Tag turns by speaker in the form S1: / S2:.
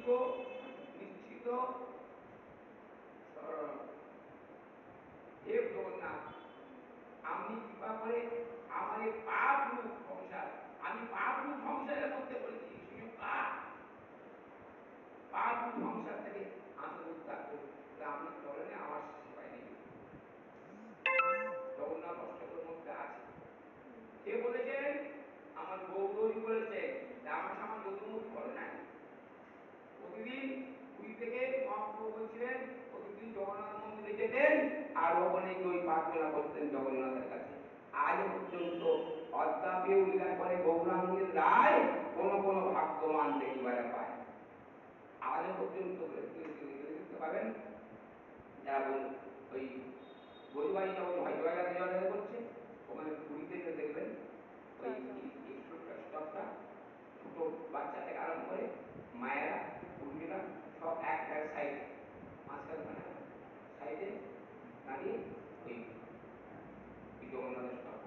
S1: নিশ্চিত নিশ্চিত হে জগন্নাথ, আপনি কৃপা করে আমার এই পাপ রূপ সংসার, আমি পাপ রূপ সংসারের মধ্যে পড়েছি, পাপ রূপ সংসার থেকে আমি উদ্ধার করবো। আপনি চলেন, আমার সেবায় নেই। জগন্নাথ অষ্টকের মধ্যে আছে। কে বলেছেন? আমার গৌরী বলেছেন। আমার সামনে যদুমতি বলে নাই। প্রতিদিন পুরী থেকে মহাপ্রভু বলছিলেন, প্রতিদিন জগন্নাথ মন্দিরে যেতেন আর ওখানে ওই প্রার্থনা করতেন জগন্নাথের কাছে। আজ পর্যন্ত অদ্যাপিও লীলা করে গৌরাঙ্গের রায় কোন কোন ভাগ্যবান দেখিবারে পায়। আজ পর্যন্ত দেখতে পাবেন যারা ওই গরিবাড়ি যখন হয় জয়গাতে জয়গাতে করছে, ওখানে পুরীতে দেখবেন ওই স্টপটা ছোট বাচ্চা থেকে আরম্ভ করে মায়েরা পুরুষেরা সব এক সাইডে, মাঝখানে সাইডে দাঁড়িয়ে ওই জগন্নাথের স্টপ